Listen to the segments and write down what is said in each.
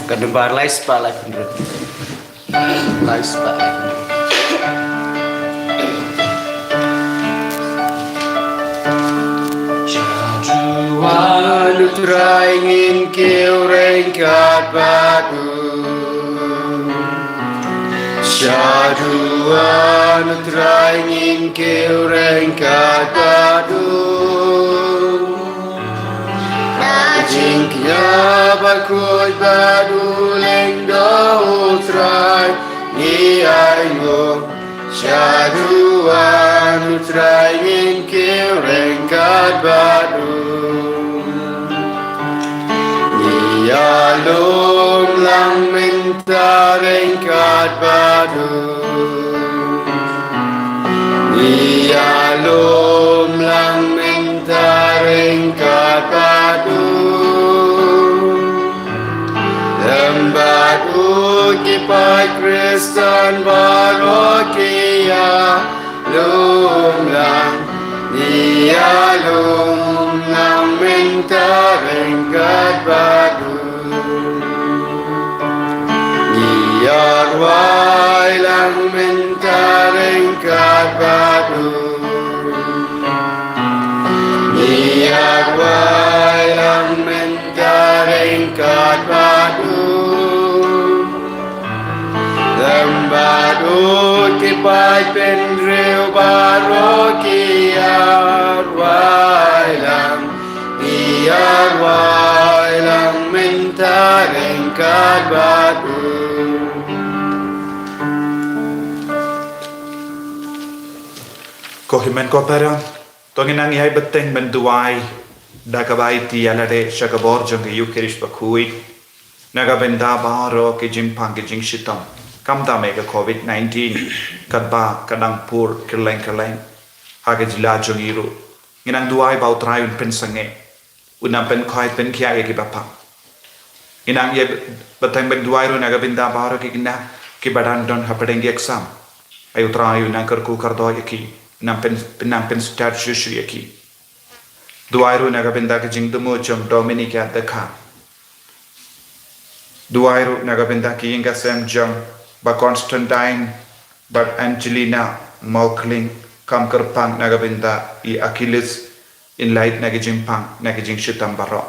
Kedebar lais pak lagi bener. Lais pak. Jaduan utraingin kau rengkat batu. Jaduan utraingin kau rengkat batu. Jingkia bakut badu leng do utrai ni ayo Jaduan utrai ngin keu rengkat badu ni alom lang minta rengkat badu ni alom lang minta rengkat badu Batu kipai Kristen Barokia lumlang dia lumlang minta rengkat batu dia wai lang minta rengkat batu dia wai lang minta rengkat batu Lembadu kipai pendreu barokia wailang biar wailang minta rengkat batu Ko himen ko para tongin ang ihai beteng benduai dakabai ti alade shakabor jong yukerish bakui nagabenda baro ke jimpang ke jing shitam kamta mega COVID-19 kadba kadang pur keleng haga jila jongiru nginang duai bau trayun pensange unam pen khoi pen khia ke bapa nginang ye beteng ben duai ru naga binda baro ke gina ke badan don hapadeng exam ayu trayun nang kerku kardo yaki nam pen start shushu yaki duai ru naga binda ke jing dumo jom Dominic ya dekha duai ru naga binda ke inga sem jom ba Constantine ba Angelina Maukling kam kerpang nagabinda I Achilles in light nagijing pang nagijing shitam baro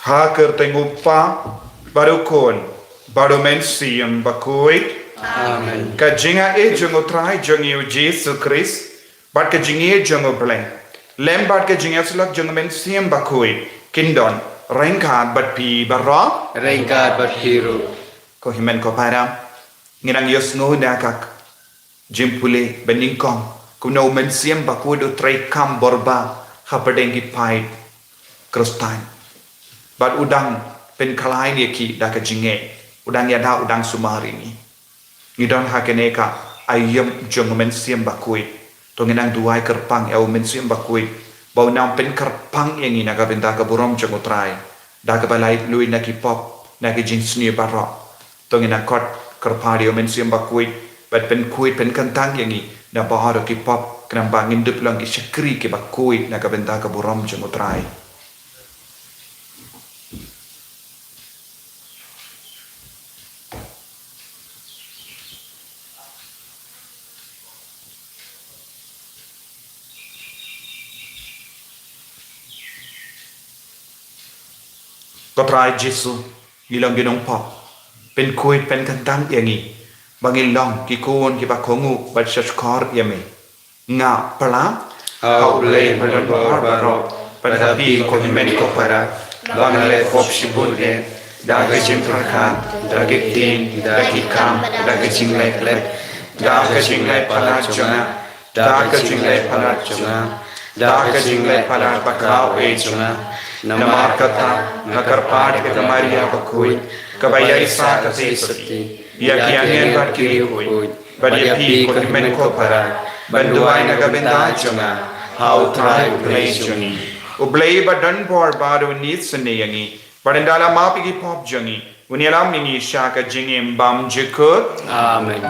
ha kertengupa baru kon baru mensiam bakuit Amen kajinga e jongo trai jongi Jesus Christ bat kajingi jongo bleng lem bat kajinga sulak jongo mensiam bakuit kindon rengkat bat pi baro rengkat bat biru ko himen ko para ngirang yosno dakak jimpule beningkong kuno mensiam bakudo trai kam borba hapadengi pai krustan bat udang pen kalai ni ki daka jinge udang yada udang sumarini ngidon hakeneka ayam jong mensiam bakui to nginang duai kerpang ya mensiam bakui bau nam pen kerpang yang ina ka benta ka burom jong utrai daka balai lui na ki pop na ki jing sni barok to nginang kot kerpadi mensiam bakui bat pen kuit pen kantang yang i na baharo ki pop kenang bangin dup lang ki syakri ki bakui na ka benta ka burom jong utraiก็ตรายจิสุยีลองกินองพอเป็นคุยเป็นกันตั้งอย่างนี้บางอีลองกิโกนกิบะขงูบัดชัชคอร์ยังไงงาปลาเอาเลยมันบอร์บารอปัญหาปีคนเมนก็ปาระบางเลยพบชิบุนเด daga jingkarkan, daga tin, daga kam, daga jinglai lek, daga jinglai palat jonga, daga jinglai palat jonga, daga jinglai palat bakau jonga, namar kata, nakar pad ke Maria bakui, kabaya isa kasih ya kiangen bat kiri hui, badia pi kotimen ko para, banduai nagabenda jonga, how try play jongi, ublay badan por baru nit seneyangi, badandala mapi pop jongi, unyalam nini shaka jingim bam jikut, Amen.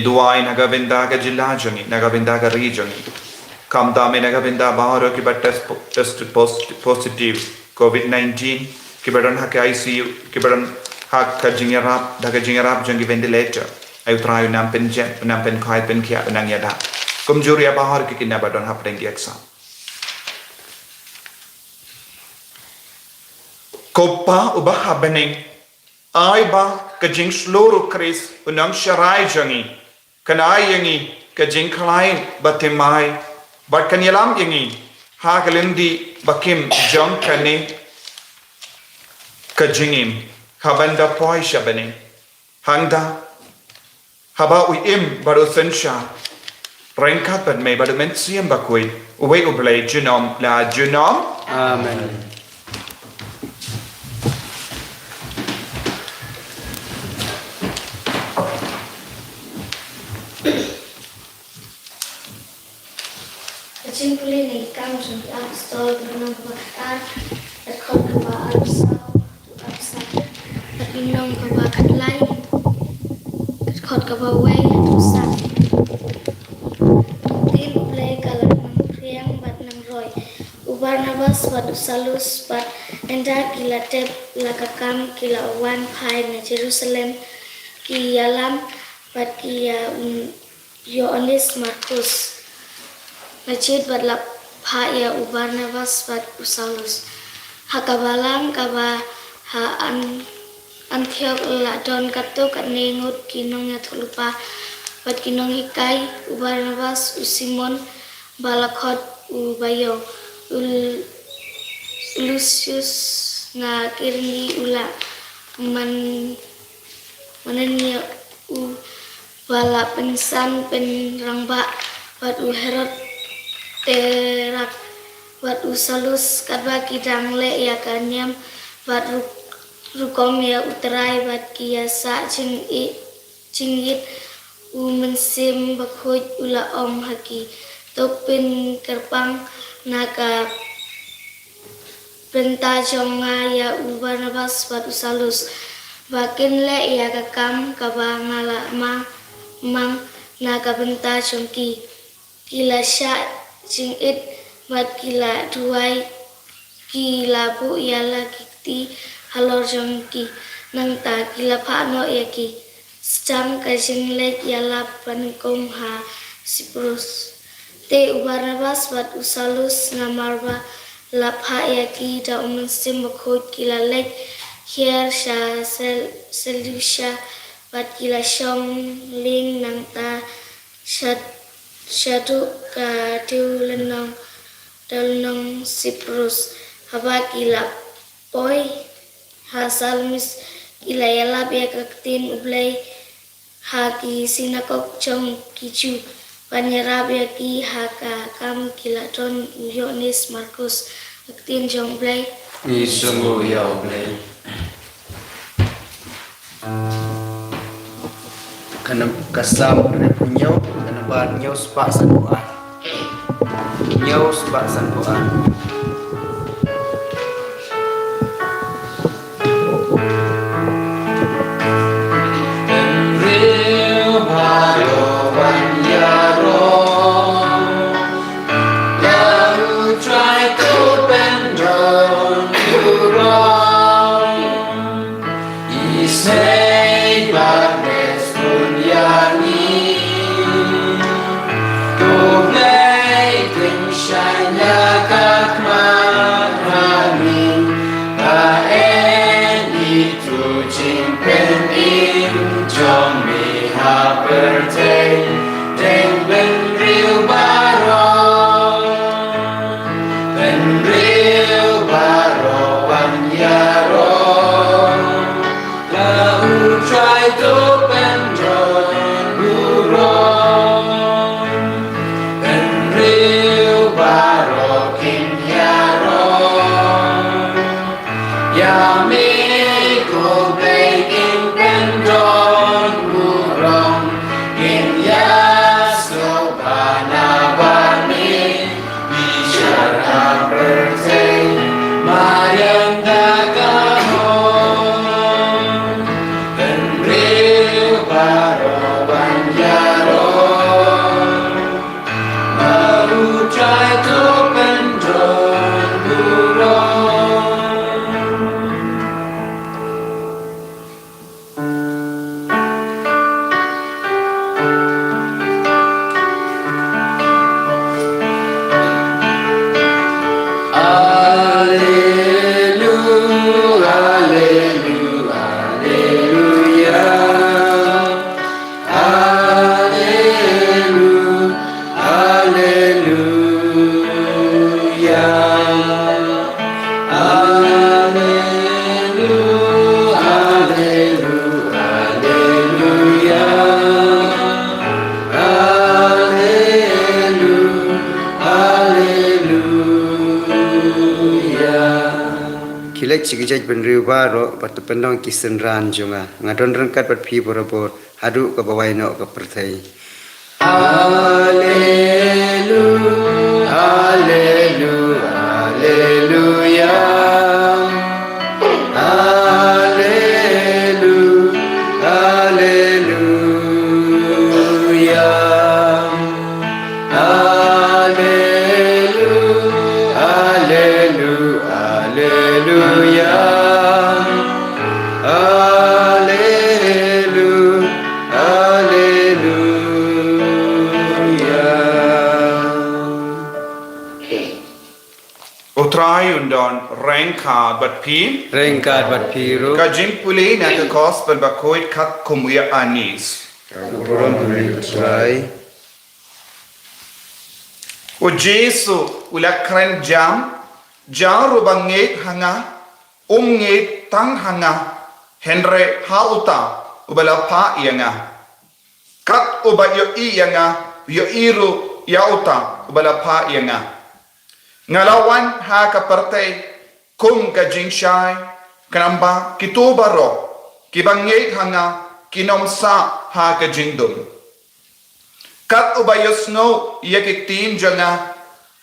Duai nagabenda ka jilla jongi, nagabenda ka regiongi. Kamda me nagabenda baharo ki test positive COVID-19 ki badan hak ICU ki badan hak ka jingerap daga jingerap jongi ventilator. Ayu trayu nampen khai pen kia nang yada. Kumjuri bahar ki kinna badan hap dengi exam. Kopa ubah habening ay ba ka jing sloro kris unang sharai jongi. Kanai yangi kajing klain batimai bat kanyalam yangi hagalindi bakim jong kane kajingim habanda poi shabane hangda haba uim baru sensha rengkat bat me baru mensiam bakui uwe ublay junom la junom Amen. Simply ni kang sung apostol benang bakar at kau kaba apsa at minong kaba katlay at kau kaba way at usak tin play kalat ng priyang bat ng roy Barnabas bat usalus bat enda kilatep lakakam kila wan pai na Jerusalem kiyalam bat kiya Yohanes Markus Majid badlap ya Barnabas bad Usalus. Hakabalang kaba ha Antioch ladon kato kanengut kinong ya lupa bad kinong hikai Barnabas Simon balakot ubayo Lucius na kirni ula mananya bala pensan penrangba bad Herod terak buat usalus kadwa kidang le ya kanyam buat rukom ya uterai buat kiasa cingit mensim bakhuj ula om haki topin kerpang naga benta jonga ya Barnabas buat usalus bakin le ya kakam kabangala mang naga benta jongki Kilasya Jing it mat gila duai gila bu yala kikti halor jong ki nang ta gila pha no ya ki stam ka jing lek yala pankong ha Siprus te Barnabas wat usalus ngamarba la pha ya ki da sim khot gila lek hier sha selusha wat gila shong ling nang ta Shatu ka Telenong Siprus haba kila poi hasalmis kila yala be kaktin ublay haki sinakok chong kichu panyarab ki haka kam kila ton Yohanes Markus kaktin chong blay Ni sungguh ya Allah. Kena kasam kena punyau kena bar nyau sepak sanbuan. Nyau sepak sanbuan. Cikijaj benriu baro batu pendong kisen ranjunga ngadon rengkat bat pi borobor hadu ke bawai no ke pertai. Haleluya, haleluya, haleluya, haleluya, haleluya, haleluya, haleluya, haleluya. Utrai undon rengkad bat pi Ru ka jimpuli na ka gospel bakoit kat kumuya anis Kurang utrai o Jesu ulakren jam rubangit hanga umngit tang hanga henre hauta ubala pa yanga kat uba yo yanga yo iru yauta ubala pa yanga ngalawan ha ka partay kung ka jingshai kanamba kitubaro kibangit hanga kinomsa ha ka jingdum kat ubayos no yakik team janga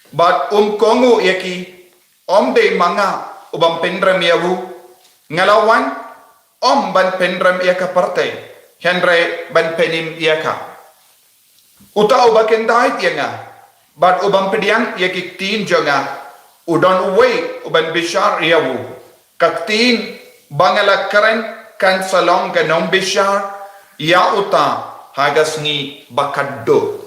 but kongu yaki omde manga ubang pendram yawu ngalawan ban pendram yaka partay henre ban penim yaka uta ubakendait yanga But ubang pediang yakik tin jonga udon uwe uban bishar yawu kak tin bangala karen kan salong ganong bishar ya uta hagas ni bakaddo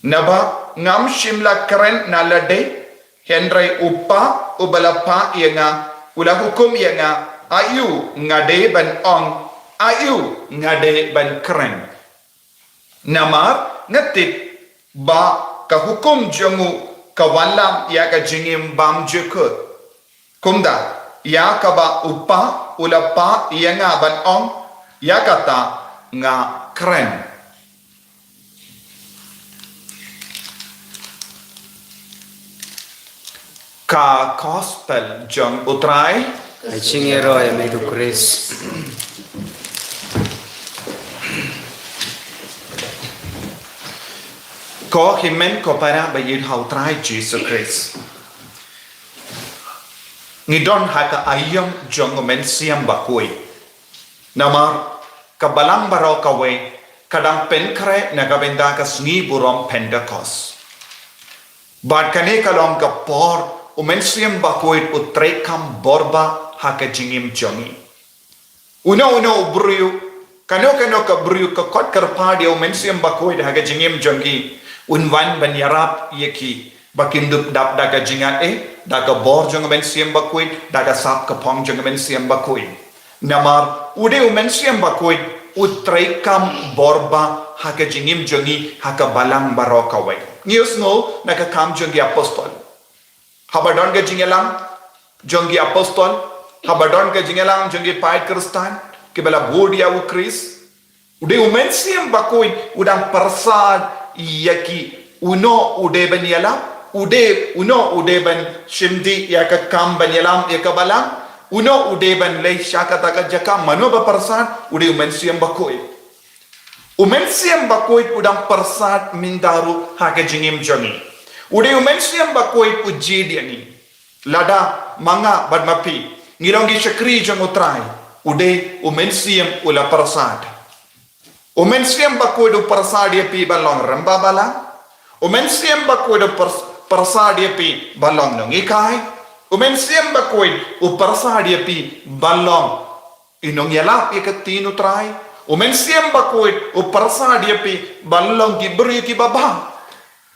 naba ngam shimla karen nalade henry upa ubalapa yanga ula hukum yanga ayu ngade ban ong ayu ngade ban karen namar ngatit ba ka hukum jongu kawalam ya ka jingim bam jekut kumda ya ka ba upa ulapa ya nga ban ong ya kata nga kren ka gospel jong utrai Ay chingero ay may Chris. ko himen ko para bayid hau trai Jesus Christ ngidon hata ayam jong men siam bakui namar kabalang baro kawe kadang penkre nagabenda ka sngi burom Pentecost bad kane kalong ka por umen siam bakui utre kam borba haka jingim jongi uno ubruyu kano ka bruyu ka kot karpadi umen siam bakui haka jingim jongi unwan ban yarap yeki bakindup dap daga jingat daga bor jong ben siam bakui daga sap ka pong jong ben siam bakui namar ude umen siam bakui utrai kam borba haka jingim jongi haka balang barokawe news no naga kam jongi apostol habadon ga jingelang jongi apostol habadon ga jingelang jongi pai kristan kibala bodia u kris ude umen siam bakui udang persad yaki uno ude ban yalam ude ban shimdi yaka kam ban yalam yaka balang uno ude ban lay shaka taka jaka mano ba parsan ude umen siam bakoi udang persat mindaru haka jingim jongi ude umen siam bakoi ujid yani lada manga badmapi ngilongi shakri jong utrai ude umen siam ula persat umen siam bakoi do persat dia pi balong ramba balang umen siam bakoi do persat dia pi balong nong ikai umen siam bakoi u persat dia pi balong inong yalap ikatin utrai umen siam bakoi u persat dia pi balong ki beri ki baba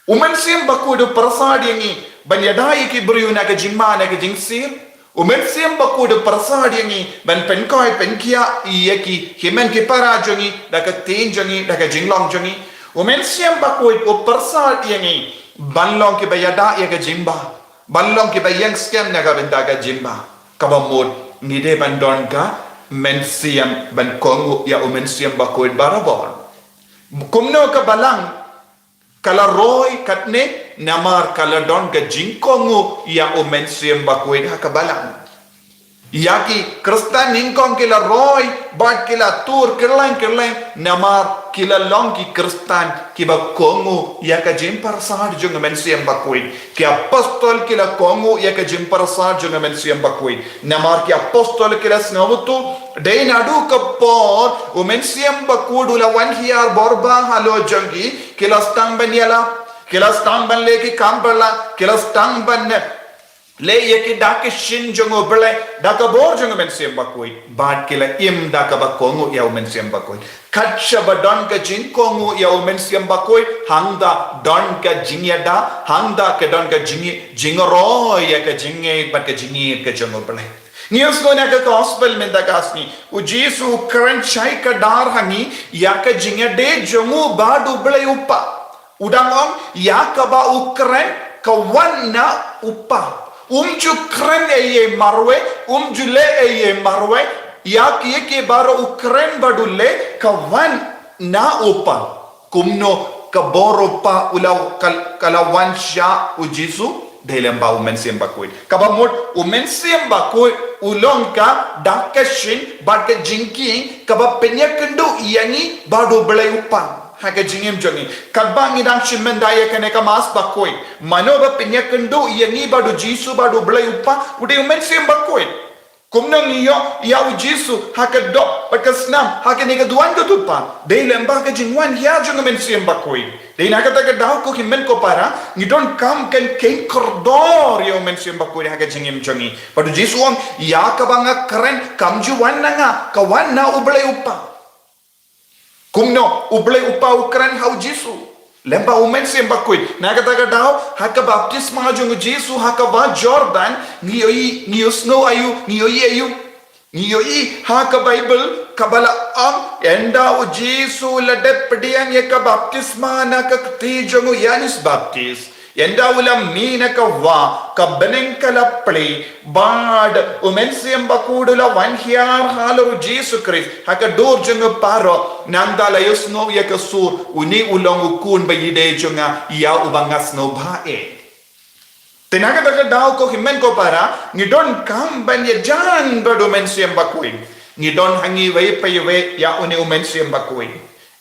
umen siam bakoi do persat dia ni banyadai ki beri na ka jimma na ka jingsir umen siam bakoi do persat dia ni ban penkoi penkia yaki himen ki para jongi daka tin jongi daka jinglong jongi umen siam bakoi u persat dia ni banlong ki bayada ya ka jimba banlong ki bayang scam na ka benda ka jimba kabamod ngide bandon ka men siam ban kongu ya umen siam bakoi barabon kumno ka balang kala roy katne namar kala don ka jingkongu ya umen siam bakoi ka balang yaki kristan ningkong kila roy bad kila tur kirlain namar kila longki kristan kiba kongu ya ka jimpar sahar jung men siam bakui ki apostol kila kongu ya ka jimpar sahar jung men siam bakui namar ki apostol kila snawutu dei nadu ka por umen siam bakudu la wan hiar borba halo jangi kila stang banyala kila stang ban leki kambala kila stang ban le yeki dake shin jongo bele daka bor jongo men siam bakui bad kila im daka bakongu ya men siam bakui katsha badon ka jin kongu ya men siam bakui hangda don ka jinyada hangda ka don ka jingoro ya ka jinge bat ka jingi ka jongo bele news go na ka gospel men da kasni u jesu current chai ka dar hangi ya ka jingade jongo badu bele upa udangong ya ka ba ukren ka wanna upa umju kren eye marwe umjule eye marwe ya kiye ke baro ukren badule kawan na upa kumno kaboro pa ulaw kalawan sya ujisu dalam ba umen siam bakoi kabamot umen siam bakoi ulong ka dakashin badka jinking kaba penyakendu yani bado belai upa haka jingim jongi kabang idang shimendaya kane ka mas bakoi mano ba pinyakendu yani bado jisu bado belai upa ude umen siam bakoi Kumnang iyo yaw Jesu hakadok pagkasnam hakanigaduan ko tupa dahil lemba ka jingwan hiya jung men siyem bakoy dahil nakataga daw ko himen ko para ngidon kam kan ken kordor yo men siyem bakoy haka jingim jongi padu Jesu ang ya kabanga karen kamjuwan na nga kawan na ublay upa kumno ublay upa ukran haw Jesu lemba umen siyem bakoy nakataga daw haka baptisma jung Jesu haka ba Jordan niyo snow ayu niyo haka Bible kabala am enda u Jesu la depdian ye ka baptisma na ka tijong Yanis Baptist enda ulam mina ka wa ka beneng kala play bad umen siyem bakudula wan hiar halu Jesu Christ haka dor jung paro nangdala yo snow ye ka sur uni ulong ukun bayide junga ya ubangas no bae Tinaga daw ko himen ko para ngidon kam ban ye jan bado men siyem bakoy ngidon hangi way paywe ya uni umen siyem bakoy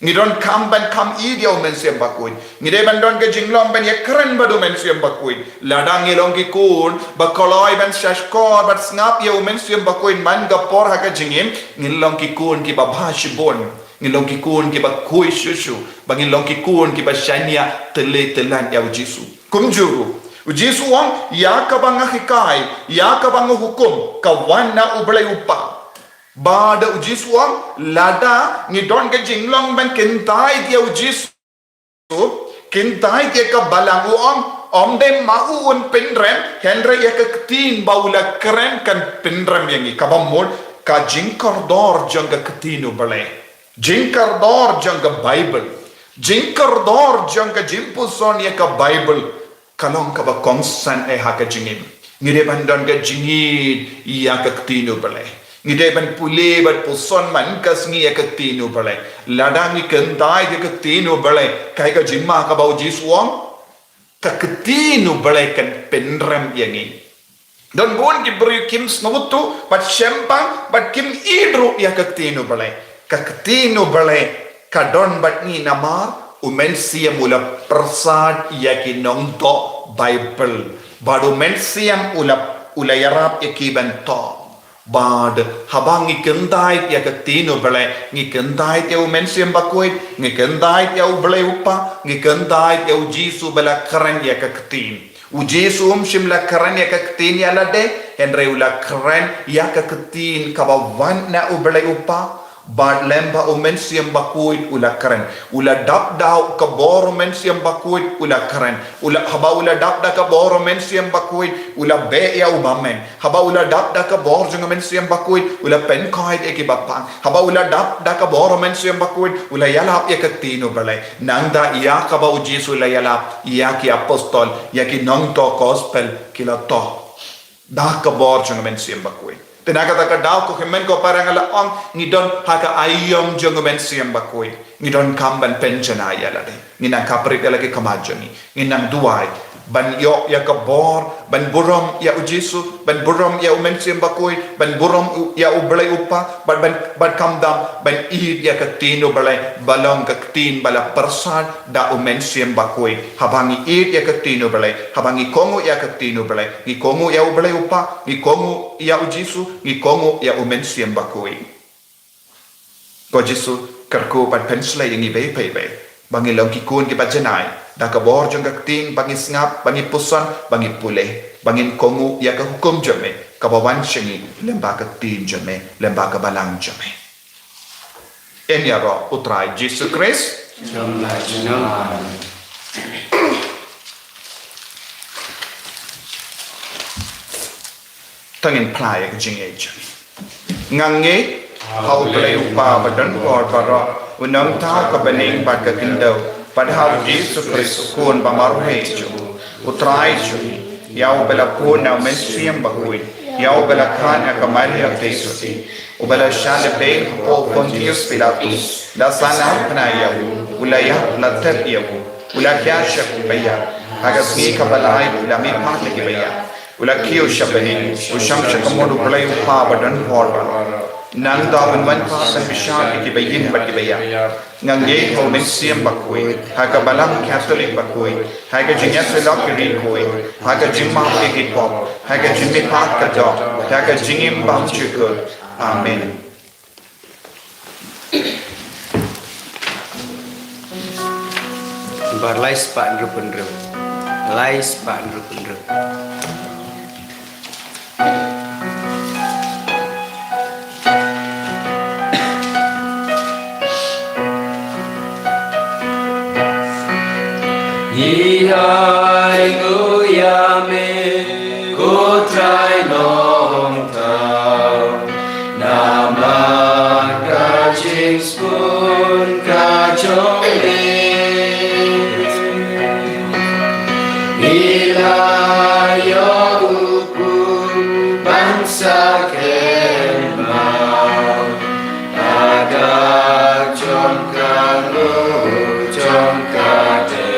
ngidon kam ban kam dia umen siyem bakoy ngide ban don ke jinglom ban ye keren bado men siyem bakoy ladang ilong ki kun bakoloy ban shashkor bat snap ye umen siyem bakoy man gapor haka jingim ngilong ki kun ki babashibon ngilong ki kun ki bakoy shushu bangilong ki kun ki bashania telan ya Jesu kumjuru Jesu ang yakabang hikay, yakabang hukum, kawan na ublay upa. Bada Jesu ang lada, ngidon ka jinglong ban kintay tiya Jesu, kintay tiya ka balang uang, omde mauun pinrem, henry ya ka katin baula keren kan pinrem yangi, kabamod, ka jingkardor jang ka katino balay. Jingkardor jang ka Bible. Jingkardor jang ka jimpuson ya ka Bible. Kalong ka ba kongsan ay haka jingin. Ngide ban don ka jingin iya ka katino balay. Ngide ban puli bat puson man kas ngi ya katino balay. Ladang ni kentai ka katino balay. Kay ka jimma ka ba Jesuang ka katino balay kan penrem yangi. Don buon ki bru kim snutu bat shempang bat kim idru ya katino balay. Ka katino balay ka don bat ni namar umensia mula persad yakinong to Bible badu mensiam ulayarap yakiban to bad habang ikendai ya katino bale ngikendai ya umensiam bakoy ngikendai ya ublay upa ngikendai ya Jesu bala karen ya katin u Jesu shimla karen ya katin ya lade henry ula karen ya katin kabawan na ublay upa bad lemba umensiam bakuit ula karen ula dap daw ka bor umensiam bakuit ula karen ula haba ula dap da ka bor umensiam bakuit ula be ya ubamen haba ula dap da ka bor jung umensiam bakuit ula pen koid ekibapang haba ula dap da ka bor umensiam bakuit ula yalap ya katino balay nangda iya ka ba Jesu la yalap iya ki apostol ya ki nong to gospel kila to da ka bor jung umensiam bakuit Tinakataka daw ko himen ko parang alaong ngidon haka ayom jong men siyam bakoy ngidon kamban pensionaya lade nginang kaprit lagi kamajoni nginang duay ban yo ya kabor ban burom ya Jesu ban burom ya men siyam bakoy ban burom ya ublay upa ban kamdam ban id ya katino balay balong katin bala persad da men siyam bakoy habangi id ya katino balay habangi kongo ya katino balay ni kongo ya ublay upa ni kongo ya Jesu ni kongo ya men siyam bakoy ko Jesu karko pat penslay yang ibe pebe bangi long kikun ki bajanay da ka bor jong kating bangi snap bangi puson bangi pule bangin kongu ya ka hukum jame ka bawan shingi lemba ka tin jame lemba ka balang jame enya ro utrai Jesus Christ Jomla jinam. tangin play ka jingage ngange how play upa badan or para unang tao ka baning bad ka kindaw padahal Jesus Christ kun bamaruhe ju utrai ju yaw bela kun na mensiam bakuin yaw bela kana ka Maria Tesusi ubala shale be o Pontius Pilatus da sana pnaya ulaya latab yaw ula kya shak baya agas ni ka balay ula mi pate ki baya Ulaki ushabahin, usham shakamodu play upa badan horba. Nang dawan wan pa san bishal ikibayin bakibaya. Nangye ho mensiam bakui, haga balam Catholic bakui, haga jinyas lak rikui, haga jimma ikipop, haga jimmi pat kadok, haga jingim bam chukul. Amen. Barlai span rupundru. Lai span rupundru. Ihai nguyame ko trai long tao Nama ka ching spoon ka chong Ilayo upu bangsa kemau Agak chong kalu chong kate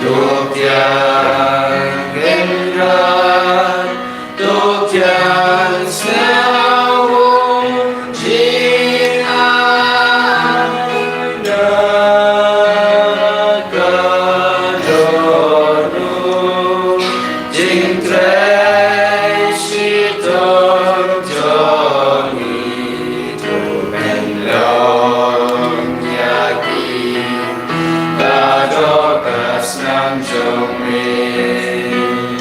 Tục giang gen ra Tục giang sao Chỉ ai đã cả đồ nụ Chính trái sĩ tôn cho nghị Tụ men lòng nhà kỳ Cả đó cả sang trong mình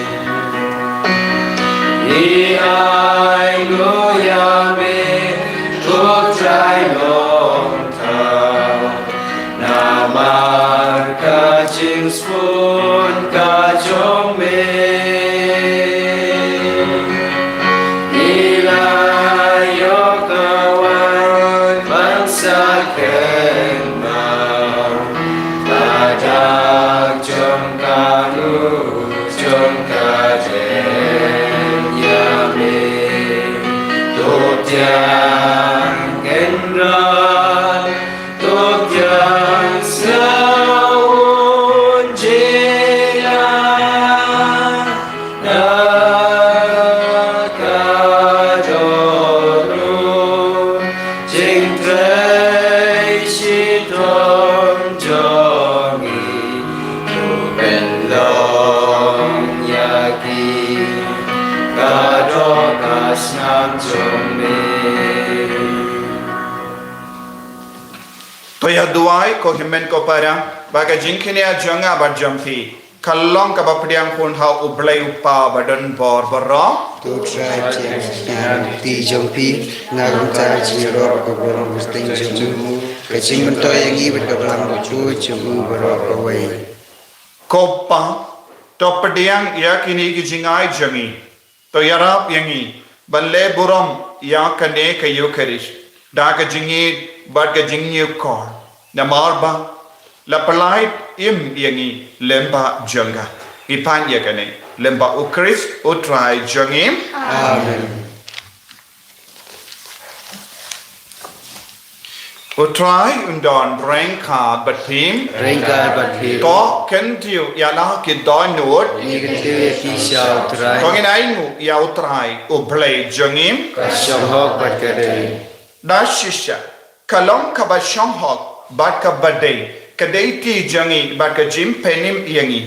Ý ai ngôi ya mê Cuộc trái lòng thảo Nà mar cả chinh spôn cả trong mình Ý la yo cảwan Bang sa khen mau Badak trong ca nu trong ca jen ya me Tốt giang gen ra Tốt giang sao je la Na ca do nu Chính trái sĩ tôn cho nghị Dù bên lòng nhà kỳ Cả đó cả sang trong mình Toya duai ko himen ko para baga jinkinia janga barjamfi kallong ka bapdiang kun ha ublai upa badan bor barro Tu trai cheng ti jong pi ngarung ta chi ro ko ro musting jumu ka ching man to yang i bet ka ram chu chu ro ko wei kopa topdiang yakini ki jingai jami to yarap yangi balle buram ya kane kayo karish daga jingi barga jingi kor namarba la palait im yangi lemba janga ipan yakane lemba ukris utrai jangim amen utrai undon rengka batim Rengkar badhi. to kentiu yala ki don nut Ni kete pi shao trai. kongin aingu ya utrai ublai jangim Sham hok bad kare. dashisha kalong ka ba shanghok bat ka badai kadai ti jangi bat ka jim penim yangi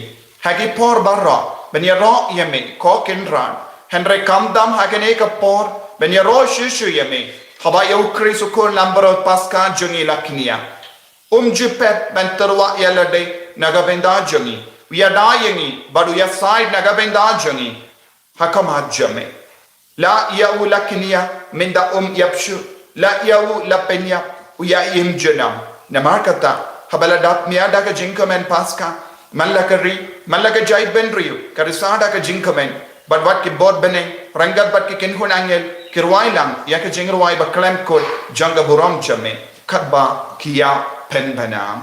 hagi por barra ben ya ro yame ko kinran henry kamdam hagane ka por ben ya ro shishu yame haba eu krisu ko lambaro paska jangi laknia jupet ben terwa yalade nagabenda jangi we are dying but we are side nagabenda jangi hakama jame la yau laknia minda yapshu la yau lapenya uya im janam namarkata habaladat miada ka jinkamen paska malaka jai benriu karisada ka jinkamen but what ki bod bene rangat bat ki kinhun angel kirwailam ya ka jingrwai ba klem kol janga buram chame khatba kiya pen banam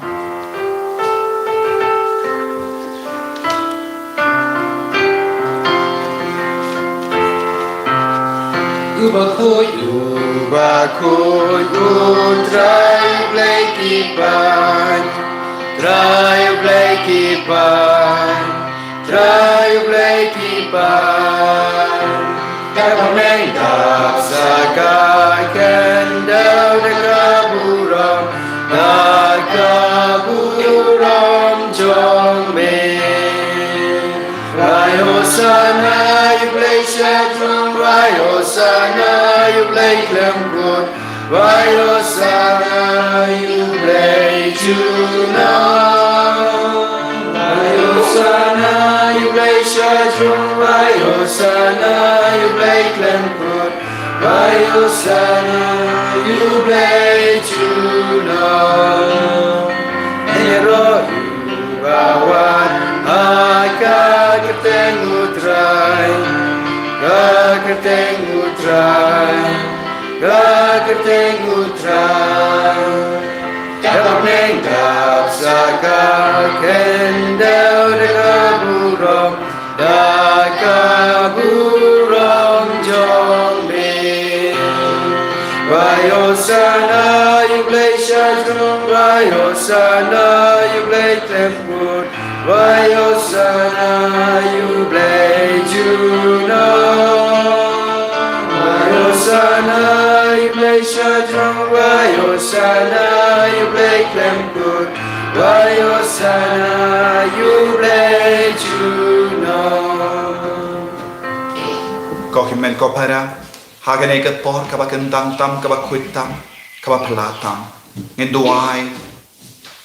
Ubakoi utrai bleki ban Trai bleki ban Trai play kipan Kapag nang kapsakay Kendaw na kaburam Nagkaburam Jong Min Rai Hosanna you play Shadrach Rai Hosanna you play Clemwood Rai Hosanna you play Juno Hosanna, you play Shadrach, Rai Hosanna, you play Clemwood, Rai Hosanna, you play Juno. Nero bawat kaketeng utrai, kaketeng utrai, kaketeng utrai. Kapag nang kapsakay Kendaw na kaburam Nagkaburam Jong Min Rai Hosanna you play Shadrach Rai Hosanna you play Clemwood Rai Hosanna you play Juno Hosanna, you play Shadrach, Rai Hosanna, you play Clemwood, Rai Hosanna, you play Juno. Có khi mình có para haga này cái por cái bác tam tam cái bác quýt tam cái bác pala tam nghe doai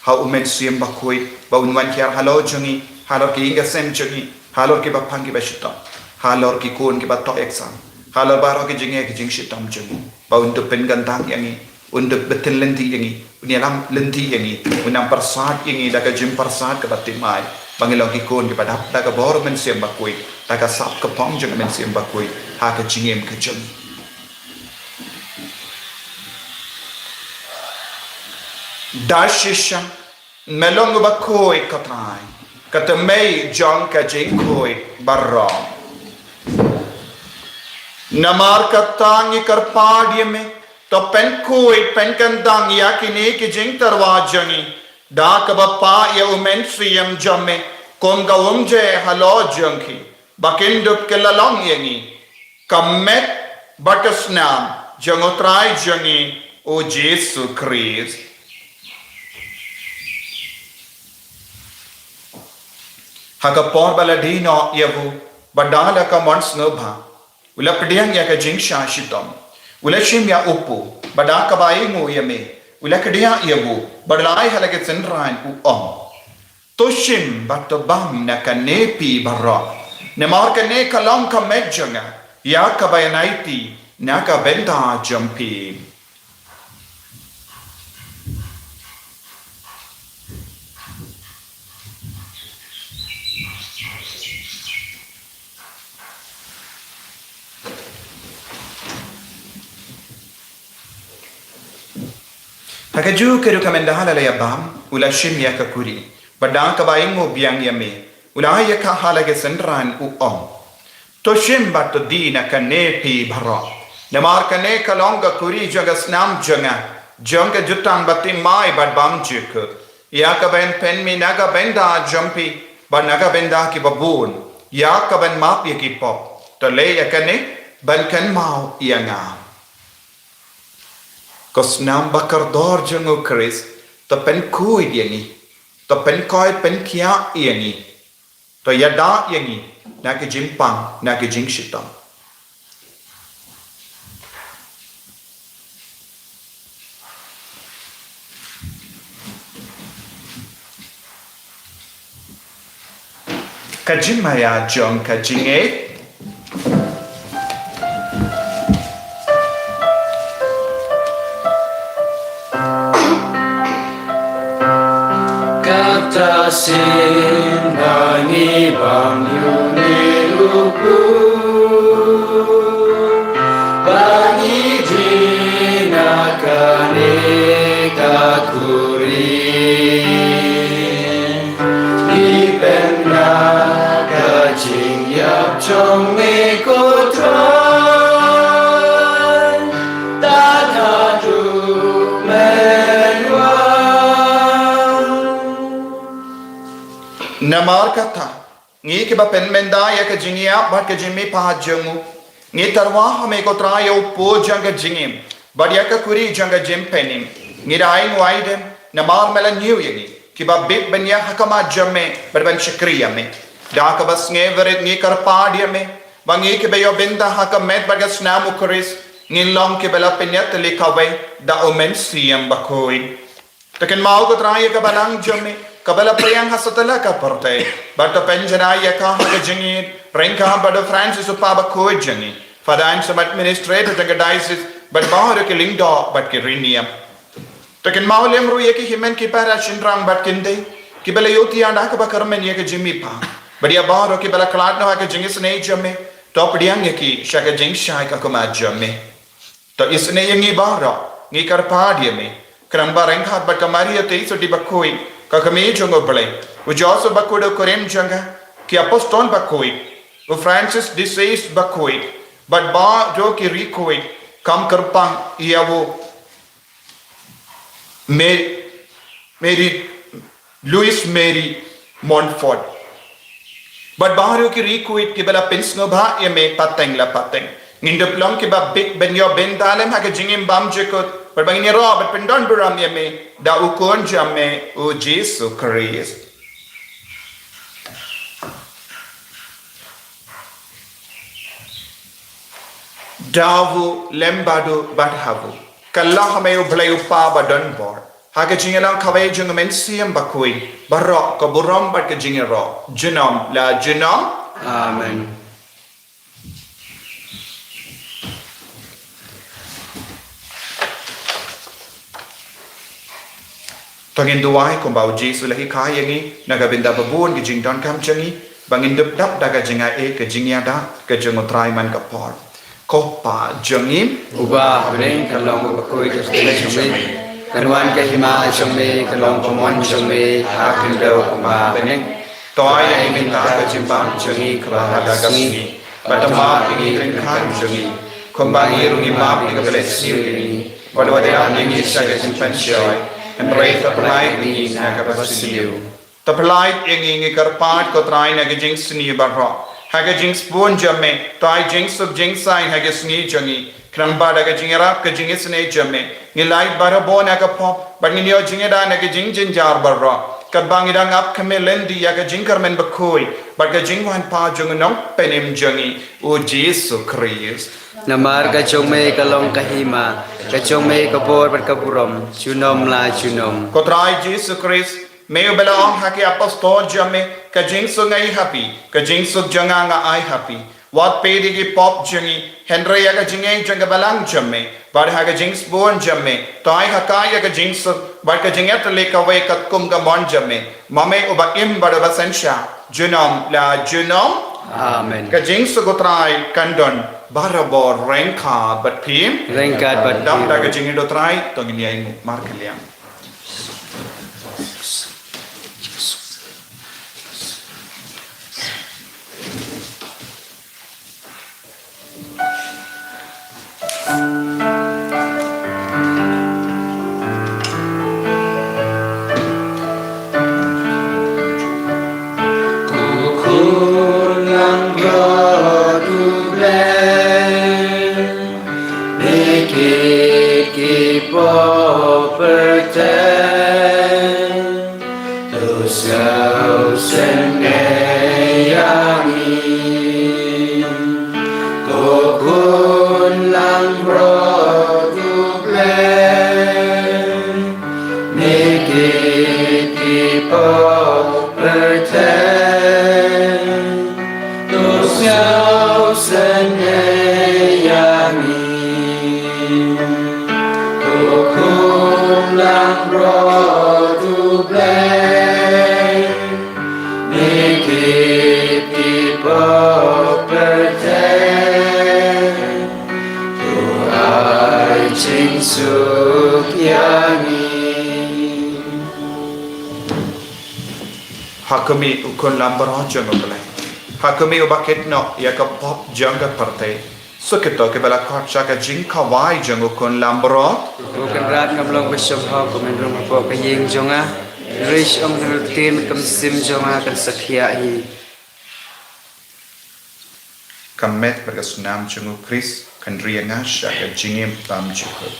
hậu mình xiêm bác quýt bao unwan kia halo chungi halo ki inga sem chungi halo ki bác phang ki bác shitam halo ki kun ki bác to exam halo baro ki jinge ki jing shitam chungi bao untuk penggantang yangi untuk betul lenti yangi unyalam lenti yangi unam persat yangi dah jim persat ke batin mai bangilong ki kun ki badap dah ke bor men xiêm bác quýt dah ke sap ke pong jung men xiêm bác quýt ha ke jingem ke jung Dashisha melong ba koi katrai katamay jong ka jing koi barrom namar katangi karpadye me to pen koi pen kandang yakine ki jing tarwa jangi da ka ba pa ya umen siyam jamme kom ga umje halo jangki bakindup ke lalong yangi kammet batasnam jangotrai jangi o Jesu Christ Haka por baladino yavu badala ka mons ngobha ula pediang ya ka jingsha shitom ula shim ya upu badaka bai mu yame ula kedia yavu badalai halake senrain u to shim batobam na ka nepi barra ne mar ka ne kalam ka medjanga ya ka bayanaiti na ka benda jampi Hakaju keru kamendahala la yabam ula shim ya kakuri badang kabaingo biang yame ula ya ka halage sendran u to shim bat dina kanepi bhara namar kane kalonga kuri jagas nam janga jutang batim mai bad bam jik ya ka ben pen mi naga benda jampi ba naga benda ki babun ya ka ben map ye ki pop to le ya kane ban kan mau yanga Kos nam bakar dor jungo Chris to pen kui yangi to pen koi pen kia yangi to yada yangi na ke jimpang na ke jing shitam kajimaya jong kajinge Sin bani bang yuni lupu bani dina kane kakuri ipenda kajing yap chong me kotrai tata tu menwa Namar kata ngi ke ba pen menda ya ke jingia ba ke jimi pa jengu ngi tarwa hame ko tra yo po janga jingim ba ya ka kuri janga jim penim ngi dai waidem na mar mela new yegi ki ba bit benya hakama jamme berban shakriya me da ka bas nge verit ngi kar pa dia me bangi ke be yo benda hakam met bagas namu kuris ngi long ke bela penyat le kawai da omen siam bakoi taken mau ko tra ya ka balang jamme kabala prayang hasatala ka porte but penjana ya ka ha jingi renka but Francis upaba ko jingi fadain some administrator the diocese but bahar ke lingdo but ke riniam taken maulem ru ye ki himen ki para shinrang but kinde ki bela yoti anda ka bakarmen ye ke jimi pa but ya bahar ke bela klat no ka jingi sne jamme top diang ye ki shaka jing shai ka kuma jamme to isne ye ngi bahra ngi kar pa dia me kramba renka but kamari te so di bakoi ka kami jongo bale u joso bakudo korem janga ki apostol bakoi u Francis deceased bakoi but ba jo ki rikoi kam karpang iawo Mary Louis Mary Montfort but baharu ki rikoi ki bala pensno ba ye me pateng la pateng ngindop long ki ba big ben yo ben dalem ha ke jingim bam jekot berbangin roh berpendon beram ye me da ukon jamme o Jesu Christ davu lembado badhavu kallah me ublay upa badon bor hage jingelang kawai jung men siam bakui barok ko buram bat ke jingero jinom la jinom Amen. Tangin duwai kung bau Jesu lahi kaya ngi nagabinda babun ki jing don kam changi bangin dup dap daga jinga ke jingya da ke jingo try man ka por ko pa jangim Uba bring kalong bakoi ke sumi kanwan ke hima sumi kalong pamon sumi akin do kuma beneng toy ingin ta ka jimbang changi kra daga gasni batama ingin kan changi kumbang irungi map ni ka bless you ni wadwade ani sa ka jimpan shoy and pray for life ni na ka basiliu the polite ingi karpat ko try na gijing sni barro haga jing spoon jamme toy jing sub jing sign haga sni jangi kramba daga jingira ka jing sne jamme ni light barabo na ka pop but ni yo jingida na gijing jinjar barro kabang idang up kamelendi ya ka jing karmen bakoi but ka jing wan pa jung nong penim jangi o Jesu Christ namar ka chome kalong kahima ka chome ka bor bat ka burom chunom la chunom ko try Jesu Christ Meu belong haki apostol jamme ka jing so ngai happy ka jing so janga nga ai happy wat pedi ki pop jangi Henry ya ka jingai janga balang jamme bar ha ka jing spoon jamme tai ha ka ya ka jing so bar ka jingat le ka we kat kum ka mon jamme mame uba im bar ba sensha junom la junom Amen. ka jing so go try kandon barabor renka but pim Rengkat bat dam da ka jing do try to ngi ai mu mar kaliam Hakumi ukun lambaro jango bale Hakumi ubaket no yaka pop janga parte Sukito ke bala kot chaka jing kawai jango kun lambaro bukan rat ngablong besom ha komendrom po kayeng jonga rish om tin kam sim jonga kan sakya hi kamet berkesunam cungu Kris kendrianga syaka jingim tam cukup.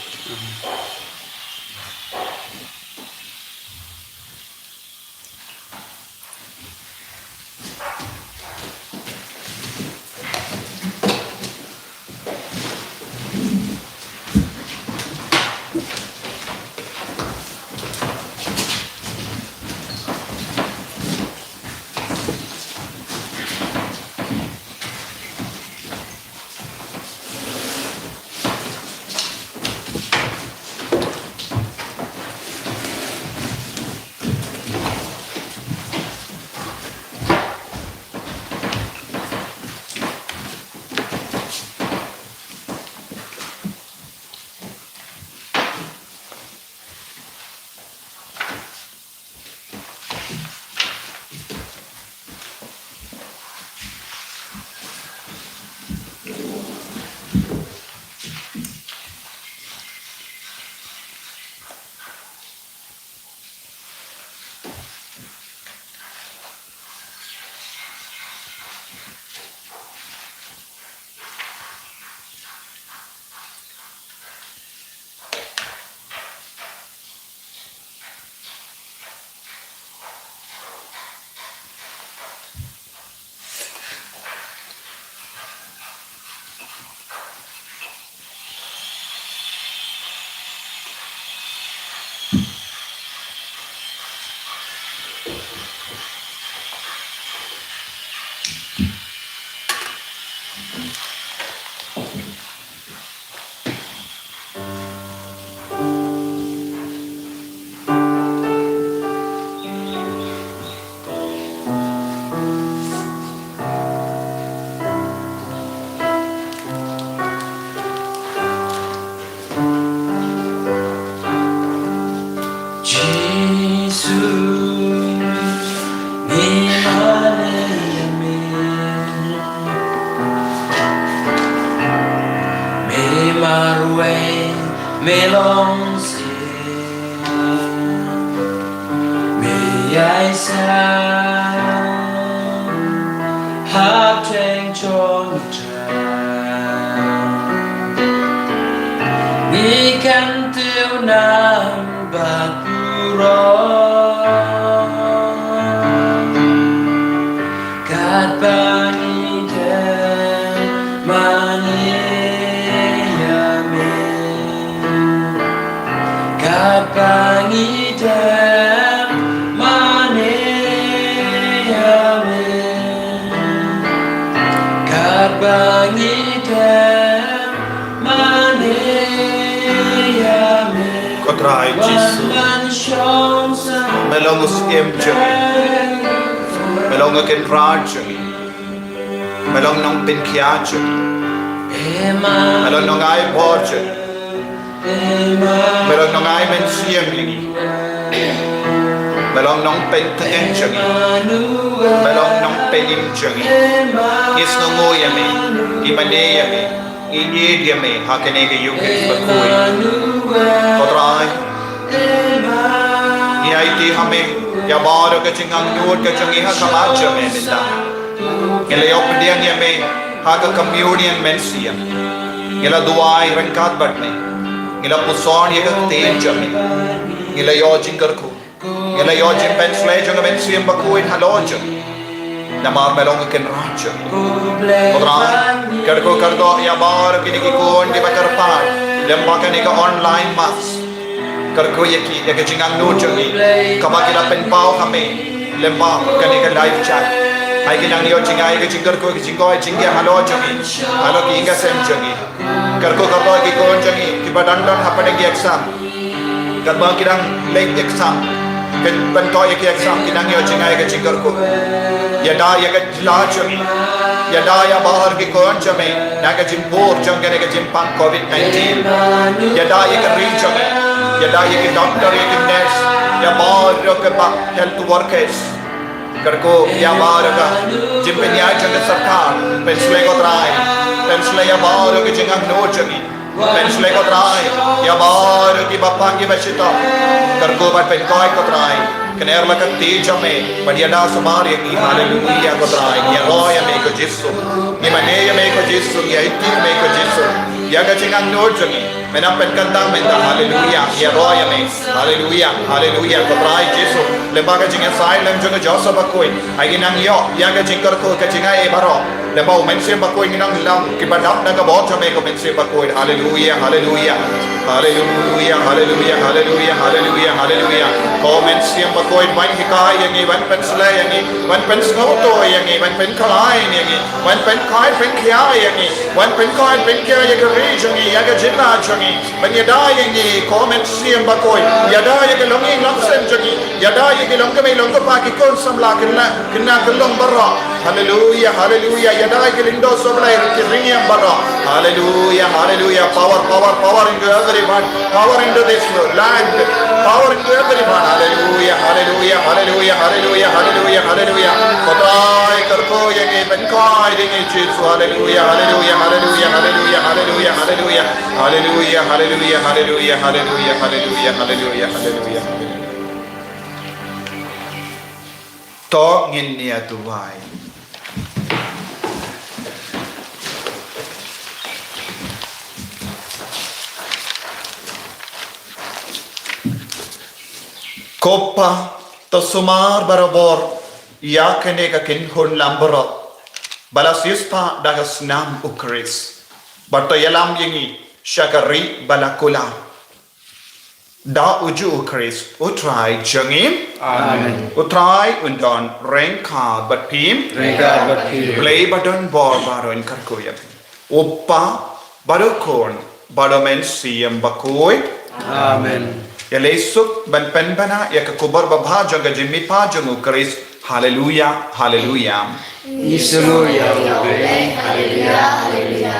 Kotrai Jesus, melongus emjagi, melonga ken rajagi, melong nong pinkiajagi, melong nong ay borjagi, melong nong ay mensiemli, melong nong pentenjagi, melong nong penimjagi, isnunguyami, imaneyami, inyediami, hakenege yukis berkui. Kotrai, iaiti hame ya baro ke cingang nuot ke cingiha kamaja me minda. Ngela opdian ya me haga communion mensia. Ngela duai rengkat batne. Ngela puson ya ke tenja me. Ngela yo jingarku. Ngela yo jin pensle jonga mensia bakuin haloja. Namar melong ken raja. Kotrai, kerko kerdo ya baro kini kikon di bakar par. Lembakan ika online mas karko yaki yaka jingang nujungi kabakila penpau kami lemba kan ika live chat ai kinang yo jingai ika jingar ko jingoi jingya halo jungi halo ki inga sem jungi karko karko ki kon jungi ki badandan hapane ki exam karba kirang late exam kan pentoy ki exam kinang yo jingai ika jingar ko yada yaka jila jungi yada ya bahar ki kon jame naga jimpur jangane ka jimpan COVID-19 yada yaka reach yada yaka doctor yaka nurse ya bahar ka health workers karko ya bahar ka jimpenya janga sarkar pensle ko trai pensle ya bahar ka jingang no jagi pensle ko trai ya bahar ki bappa ki bachita karko bat pentoy ko trai Kener lakat teja me, padiada sumari yang haleluya ko trai, ya roya me ko Jesu ni mane ya me ko Jesu ya iti me ko Jesu ya ga jingang no jangi menam pen kanta menta hallelujah ya ro ya me hallelujah hallelujah ko trai Jesu le ba ga jinga sai lem jong Joseph ba koi ai ginang yo ya ga jingkar ko ka jinga e baro le ba men sem ba koi ginang lam ki badap na ga bo cha me ko men sem ba koi hallelujah hallelujah hallelujah hallelujah hallelujah hallelujah hallelujah ko men sem ba koi wan hikai yang i wan pen sla yang i wan pen snow to yang i wan pen kalai yang i wan pen kai pen kya yang i wan pen kai pen kya ya ga ri jong i ya ga jinna jong i ban ya da yang i ko men sem ba koi ya da ya ga long i long sem jong i ya da ya ga long ka me long ka pa ki kon sam la kna ka long bara hallelujah hallelujah ya da ya ga lindo som la ki ring yang bara hallelujah hallelujah power power power into everyone power into this land power into everyone hallelujah hallelujah hallelujah hallelujah hallelujah hallelujah kodai karko yang i ben kai ding i Jesus hallelujah hallelujah hallelujah hallelujah hallelujah hallelujah hallelujah hallelujah hallelujah hallelujah hallelujah hallelujah hallelujah to ngin nia tuwai Kopa to sumar barabor ya kene ka kin hon lambro balas yuspa dagas nam ukris bato yalam yengi shakari balakula da uju ukris utrai jangim Amen. utrai undon rengka batpim Rengka batpim. play badon bor baron karkoya uppa badokon badomen siem bakoy Amen. ya lesuk ban penbana ya kakubar babha jaga jimmi pa jangu kris hallelujah hallelujah Isulu ya ube. Haleluya. Haleluya.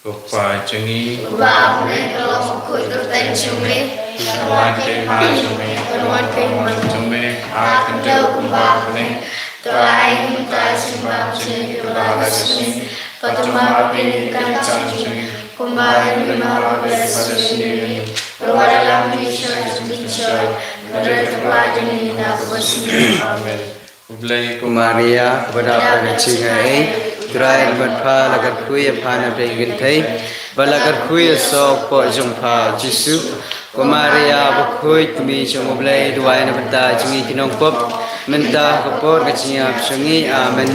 Kupa cungi. Ba ne kalau ko to tan chume. Kawan ke ma cungi. Kawan ke ma Cungi. Akan jauh kumpa pening. Tolai minta simbang sini tolai sini. Patuma pilihan sini. Kembali belas sini. Perwadalam Yesus bicara. Berdoa dengan nak bersih. Amen. Ublay Maria kepada pencingai Turai berpa lagar kuya pana pengen thai balagar kuya sok po jongpa Jisu Maria bakui kami jong ublay duai na benda jingi kinong pop menta kapor kacinya sungi amen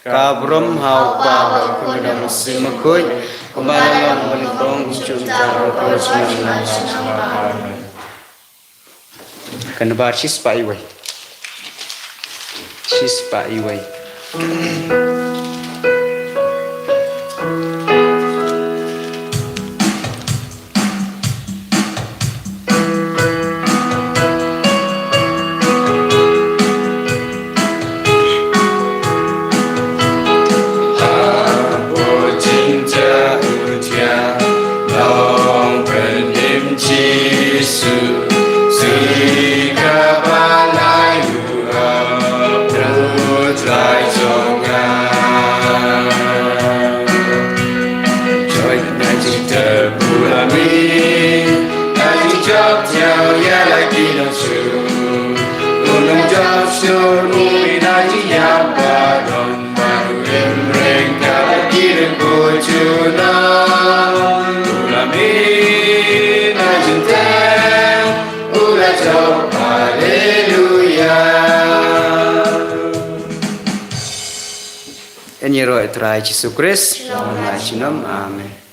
kabrom hau pa kuda musim makui kumalang balipong junta ko sunga kan bar sis pai wai sis pai wai Enyi roh Tuhan Yesus Kristus, amen.